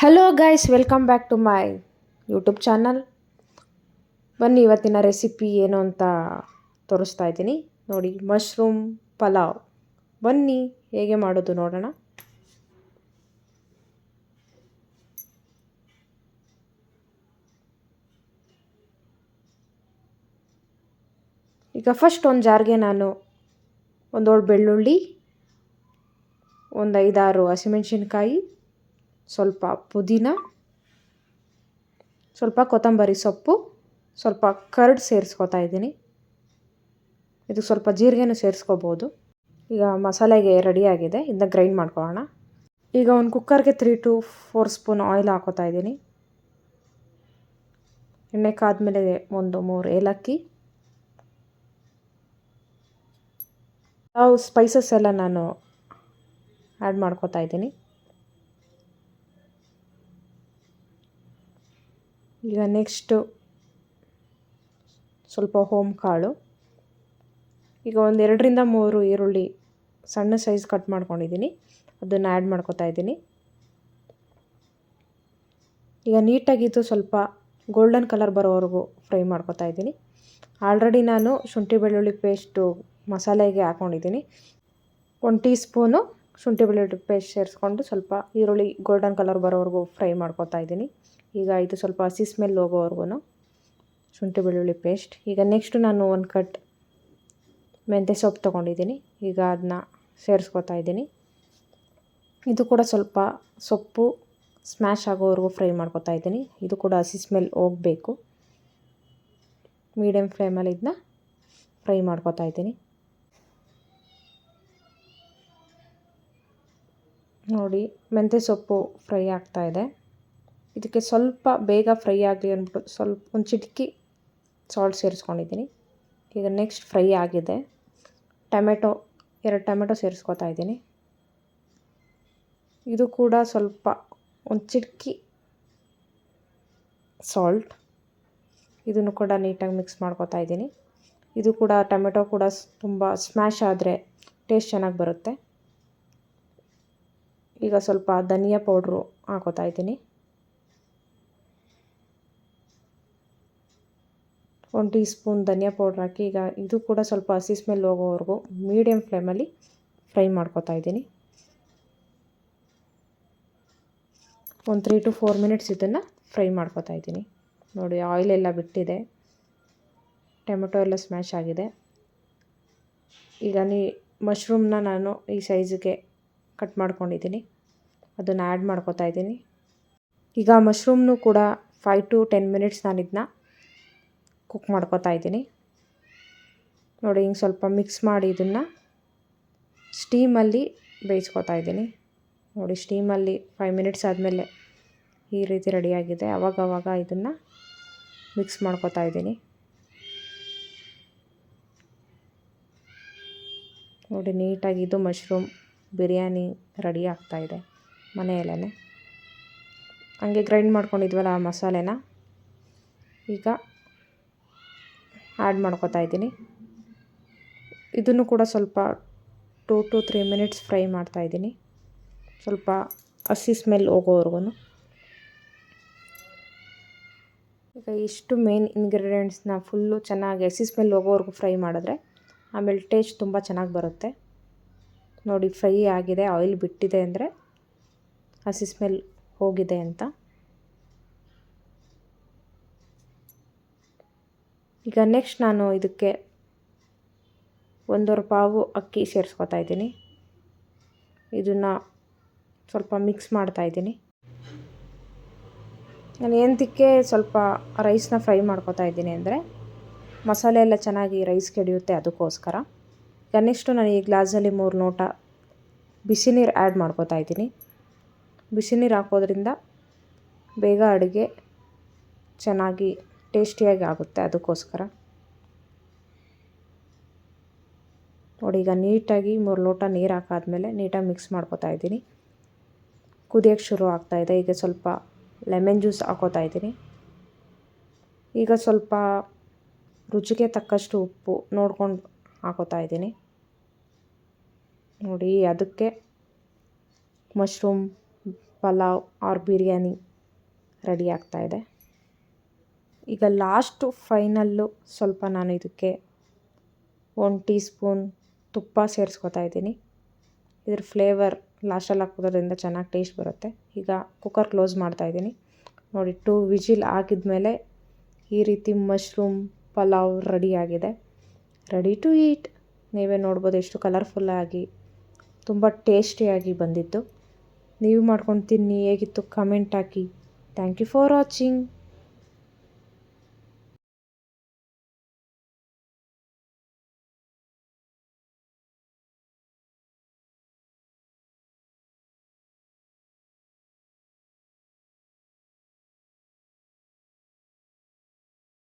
Hello guys, welcome back to my YouTube channel. ಬನ್ನಿ ಇವತ್ತಿನ recipe ಏನು ಅಂತ ತೋರಿಸ್ತಾ ಇದ್ದೀನಿ. ನೋಡಿ, ಮಶ್ರೂಮ್ ಪಲಾವ್. ಬನ್ನಿ ಹೇಗೆ ಮಾಡೋದು ನೋಡೋಣ. ಈಗ ಫಸ್ಟ್ ಒಂದು ಜಾರ್ಗೆ ನಾನು ಒಂದೊಳ್ಳು ಬೆಳ್ಳುಳ್ಳಿ, ಒಂದು 5-6 ಹಸಿಮೆಣಸಿನ್ಕಾಯಿ, ಸ್ವಲ್ಪ ಪುದೀನ, ಸ್ವಲ್ಪ ಕೊತ್ತಂಬರಿ ಸೊಪ್ಪು, ಸ್ವಲ್ಪ ಕರ್ಡ್ ಸೇರಿಸ್ಕೊತಾ ಇದ್ದೀನಿ. ಇದು ಸ್ವಲ್ಪ ಜೀರಿಗೆನೂ ಸೇರಿಸ್ಕೋಬೋದು. ಈಗ ಮಸಾಲೆಗೆ ರೆಡಿಯಾಗಿದೆ, ಇದನ್ನ ಗ್ರೈಂಡ್ ಮಾಡ್ಕೊಳ್ಳೋಣ. ಈಗ ಒಂದು ಕುಕ್ಕರ್ಗೆ 3 to 4 ಸ್ಪೂನ್ ಆಯಿಲ್ ಹಾಕೋತಾ ಇದ್ದೀನಿ. ಎಣ್ಣೆ ಕಾದ್ಮೇಲೆ 1-3 ಏಲಕ್ಕಿ, ಸ್ಪೈಸಸ್ ಎಲ್ಲ ನಾನು ಆ್ಯಡ್ ಮಾಡ್ಕೋತಾ ಇದ್ದೀನಿ. ಈಗ ನೆಕ್ಸ್ಟು ಸ್ವಲ್ಪ ಹೋಮ್ ಕಾಳು. ಈಗ 2-3 ಈರುಳ್ಳಿ ಸಣ್ಣ ಸೈಜ್ ಕಟ್ ಮಾಡ್ಕೊಂಡಿದ್ದೀನಿ, ಅದನ್ನು ಆ್ಯಡ್ ಮಾಡ್ಕೋತಾ ಇದ್ದೀನಿ. ಈಗ ನೀಟಾಗಿದ್ದು ಸ್ವಲ್ಪ ಗೋಲ್ಡನ್ ಕಲರ್ ಬರೋವರೆಗೂ ಫ್ರೈ ಮಾಡ್ಕೋತಾ ಇದ್ದೀನಿ. ಆಲ್ರೆಡಿ ನಾನು ಶುಂಠಿ ಬೆಳ್ಳುಳ್ಳಿ ಪೇಸ್ಟು ಮಸಾಲೆಗೆ ಹಾಕ್ಕೊಂಡಿದ್ದೀನಿ. 1 ಟೀ ಸ್ಪೂನು ಶುಂಠಿ ಬೆಳ್ಳುಳ್ಳಿ ಪೇಸ್ಟ್ ಸೇರಿಸ್ಕೊಂಡು ಸ್ವಲ್ಪ ಈರುಳ್ಳಿ ಗೋಲ್ಡನ್ ಕಲರ್ ಬರೋವರೆಗೂ ಫ್ರೈ ಮಾಡ್ಕೋತಾ ಇದ್ದೀನಿ. ಈಗ ಇದು ಸ್ವಲ್ಪ ಹಸಿ ಸ್ಮೆಲ್ ಹೋಗೋವರೆಗೂ ಶುಂಠಿ ಬೆಳ್ಳುಳ್ಳಿ ಪೇಸ್ಟ್. ಈಗ ನೆಕ್ಸ್ಟು ನಾನು 1 ಕಟ್ ಮೆಂತ್ಯ ಸೊಪ್ಪು ತೊಗೊಂಡಿದ್ದೀನಿ. ಈಗ ಅದನ್ನ ಸೇರಿಸ್ಕೊತಾ ಇದ್ದೀನಿ. ಇದು ಕೂಡ ಸ್ವಲ್ಪ ಸೊಪ್ಪು ಸ್ಮ್ಯಾಶ್ ಆಗೋವರೆಗೂ ಫ್ರೈ ಮಾಡ್ಕೊತಾ ಇದ್ದೀನಿ. ಇದು ಕೂಡ ಹಸಿ ಸ್ಮೆಲ್ ಹೋಗಬೇಕು. ಮೀಡಿಯಮ್ ಫ್ಲೇಮಲ್ಲಿ ಇದನ್ನ ಫ್ರೈ ಮಾಡ್ಕೊತಾ ಇದ್ದೀನಿ. ನೋಡಿ, ಮೆಂತ್ಯ ಸೊಪ್ಪು ಫ್ರೈ ಆಗ್ತಾಯಿದೆ. ಇದಕ್ಕೆ ಸ್ವಲ್ಪ ಬೇಗ ಫ್ರೈ ಆಗಲಿ ಅಂದ್ಬಿಟ್ಟು ಸ್ವಲ್ಪ ಒಂದು ಚಿಟಿಕೆ ಸಾಲ್ಟ್ ಸೇರಿಸ್ಕೊಂಡಿದ್ದೀನಿ. ಈಗ ನೆಕ್ಸ್ಟ್ ಫ್ರೈ ಆಗಿದೆ. 2 ಟೊಮೆಟೊ ಸೇರಿಸ್ಕೊತಾ ಇದ್ದೀನಿ. ಇದು ಕೂಡ ಸ್ವಲ್ಪ ಒಂದು ಚಿಟಿಕೆ ಸಾಲ್ಟ್. ಇದನ್ನು ಕೂಡ ನೀಟಾಗಿ ಮಿಕ್ಸ್ ಮಾಡ್ಕೊತಾ ಇದ್ದೀನಿ. ಇದು ಕೂಡ ಟೊಮೆಟೊ ಕೂಡ ತುಂಬ ಸ್ಮ್ಯಾಶ್ ಆದರೆ ಟೇಸ್ಟ್ ಚೆನ್ನಾಗಿ ಬರುತ್ತೆ. ಈಗ ಸ್ವಲ್ಪ ಧನಿಯಾ ಪೌಡ್ರು ಹಾಕೋತಾ ಇದ್ದೀನಿ. 1 ಟೀ ಸ್ಪೂನ್ ಧನಿಯಾ ಪೌಡ್ರ್ ಹಾಕಿ ಈಗ ಇದು ಕೂಡ ಸ್ವಲ್ಪ ಹಸಿ ಸ್ಮೆಲ್ ಹೋಗೋವರೆಗೂ ಮೀಡಿಯಮ್ ಫ್ಲೇಮಲ್ಲಿ ಫ್ರೈ ಮಾಡ್ಕೊತಾ ಇದ್ದೀನಿ. ಒಂದು 3 to 4 ಮಿನಿಟ್ಸ್ ಇದನ್ನು ಫ್ರೈ ಮಾಡ್ಕೊತಾ ಇದ್ದೀನಿ. ನೋಡಿ, ಆಯಿಲೆಲ್ಲ ಬಿಟ್ಟಿದೆ, ಟೊಮೆಟೊ ಎಲ್ಲ ಸ್ಮ್ಯಾಶ್ ಆಗಿದೆ. ಈಗ ಮಶ್ರೂಮ್ನ ನಾನು ಈ ಸೈಜಿಗೆ ಕಟ್ ಮಾಡ್ಕೊಂಡಿದ್ದೀನಿ, ಅದನ್ನು ಆ್ಯಡ್ ಮಾಡ್ಕೊತಾ ಇದ್ದೀನಿ. ಈಗ ಮಶ್ರೂಮ್ನು ಕೂಡ 5 to 10 ಮಿನಿಟ್ಸ್ ನಾನು ಇದನ್ನ ಕುಕ್ ಮಾಡ್ಕೊತಾ ಇದ್ದೀನಿ. ನೋಡಿ, ಹಿಂಗೆ ಸ್ವಲ್ಪ ಮಿಕ್ಸ್ ಮಾಡಿ ಇದನ್ನು ಸ್ಟೀಮಲ್ಲಿ ಬೇಯಿಸ್ಕೊತಾ ಇದ್ದೀನಿ. ನೋಡಿ, ಸ್ಟೀಮಲ್ಲಿ 5 ಮಿನಿಟ್ಸ್ ಆದಮೇಲೆ ಈ ರೀತಿ ರೆಡಿಯಾಗಿದೆ. ಆವಾಗವಾಗ ಇದನ್ನು ಮಿಕ್ಸ್ ಮಾಡ್ಕೊತಾ ಇದ್ದೀನಿ. ನೋಡಿ, ನೀಟಾಗಿದ್ದು ಮಶ್ರೂಮ್ ಬಿರಿಯಾನಿ ರೆಡಿ ಆಗ್ತಾಯಿದೆ ಮನೆಯಲ್ಲೇ. ಹಂಗೆ ಗ್ರೈಂಡ್ ಮಾಡ್ಕೊಂಡಿದ್ವಲ್ಲ ಆ ಮಸಾಲೆನ ಈಗ ಆ್ಯಡ್ ಮಾಡ್ಕೊತಾ ಇದ್ದೀನಿ. ಇದನ್ನು ಕೂಡ ಸ್ವಲ್ಪ 2 to 3 ಮಿನಿಟ್ಸ್ ಫ್ರೈ ಮಾಡ್ತಾಯಿದ್ದೀನಿ, ಸ್ವಲ್ಪ ಹಸಿ ಸ್ಮೆಲ್ ಹೋಗೋವರೆಗೂ. ಈಗ ಇಷ್ಟು ಮೇನ್ ಇಂಗ್ರೀಡಿಯೆಂಟ್ಸ್ನ ಫುಲ್ಲು ಚೆನ್ನಾಗಿ ಹಸಿ ಸ್ಮೆಲ್ ಹೋಗೋವರೆಗೂ ಫ್ರೈ ಮಾಡಿದ್ರೆ ಆಮೇಲೆ ಟೇಸ್ಟ್ ತುಂಬ ಚೆನ್ನಾಗಿ ಬರುತ್ತೆ. ನೋಡಿ, ಫ್ರೈ ಆಗಿದೆ, ಆಯಿಲ್ ಬಿಟ್ಟಿದೆ ಅಂದರೆ ಹಸಿ ಸ್ಮೆಲ್ ಹೋಗಿದೆ ಅಂತ. ಈಗ ನೆಕ್ಸ್ಟ್ ನಾನು ಇದಕ್ಕೆ 1 ಪಾವು ಅಕ್ಕಿ ಸೇರಿಸ್ಕೊತಾ ಇದ್ದೀನಿ. ಇದನ್ನು ಸ್ವಲ್ಪ ಮಿಕ್ಸ್ ಮಾಡ್ತಾಯಿದ್ದೀನಿ. ನಾನು ಏನಕ್ಕೆ ಸ್ವಲ್ಪ ರೈಸ್ನ ಫ್ರೈ ಮಾಡ್ಕೊತಾ ಇದ್ದೀನಿ ಅಂದರೆ ಮಸಾಲೆ ಎಲ್ಲ ಚೆನ್ನಾಗಿ ರೈಸ್ಗೆ ಹಿಡಿಯುತ್ತೆ, ಅದಕ್ಕೋಸ್ಕರ. ಈಗ ನೆಕ್ಸ್ಟು ನಾನು ಈ ಗ್ಲಾಸಲ್ಲಿ 3 ಲೋಟ ಬಿಸಿ ನೀರು ಆ್ಯಡ್ ಮಾಡ್ಕೊತಾ ಇದ್ದೀನಿ. ಬಿಸಿ ನೀರು ಹಾಕೋದ್ರಿಂದ ಬೇಗ ಅಡುಗೆ ಚೆನ್ನಾಗಿ ಟೇಸ್ಟಿಯಾಗಿ ಆಗುತ್ತೆ, ಅದಕ್ಕೋಸ್ಕರ. ನೋಡಿ, ಈಗ ನೀಟಾಗಿ 3 ಲೋಟ ನೀರು ಹಾಕಾದ್ಮೇಲೆ ನೀಟಾಗಿ ಮಿಕ್ಸ್ ಮಾಡ್ಕೊತಾ ಇದ್ದೀನಿ. ಕುದಿಯೋಕ್ಕೆ ಶುರು ಆಗ್ತಾಯಿದೆ. ಈಗ ಸ್ವಲ್ಪ ಲೆಮನ್ ಜ್ಯೂಸ್ ಹಾಕೋತಾ ಇದ್ದೀನಿ. ಈಗ ಸ್ವಲ್ಪ ರುಚಿಗೆ ತಕ್ಕಷ್ಟು ಉಪ್ಪು ನೋಡ್ಕೊಂಡು ಹಾಕೋತಾ ಇದ್ದೀನಿ. ನೋಡಿ, ಅದಕ್ಕೆ mushroom pulao or biryani ready ಆಗ್ತಾಯಿದೆ. ಈಗ ಲಾಸ್ಟು ಫೈನಲ್ಲು ಸ್ವಲ್ಪ ನಾನು ಇದಕ್ಕೆ 1 ಟೀ ಸ್ಪೂನ್ ತುಪ್ಪ ಸೇರಿಸ್ಕೊತಾ ಇದ್ದೀನಿ. ಇದ್ರ ಫ್ಲೇವರ್ ಲಾಸ್ಟಲ್ಲಿ ಹಾಕೋದ್ರಿಂದ ಚೆನ್ನಾಗಿ ಟೇಸ್ಟ್ ಬರುತ್ತೆ. ಈಗ ಕುಕ್ಕರ್ ಕ್ಲೋಸ್ ಮಾಡ್ತಾಯಿದ್ದೀನಿ. ನೋಡಿ 2 ವಿಜಿಲ್ ಆಗಿದ್ಮೇಲೆ ಈ ರೀತಿ ಮಶ್ರೂಮ್ ಪಲಾವ್ ರೆಡಿಯಾಗಿದೆ. Ready to eat. ನೀವೇ ನೋಡ್ಬೋದು ಎಷ್ಟು ಕಲರ್ಫುಲ್ಲಾಗಿ ತುಂಬ ಟೇಸ್ಟಿಯಾಗಿ ಬಂದಿತ್ತು. ನೀವು ಮಾಡ್ಕೊಂಡು ತಿನ್ನಿ, ಹೇಗಿತ್ತು ಕಮೆಂಟ್ ಹಾಕಿ. Thank you for watching.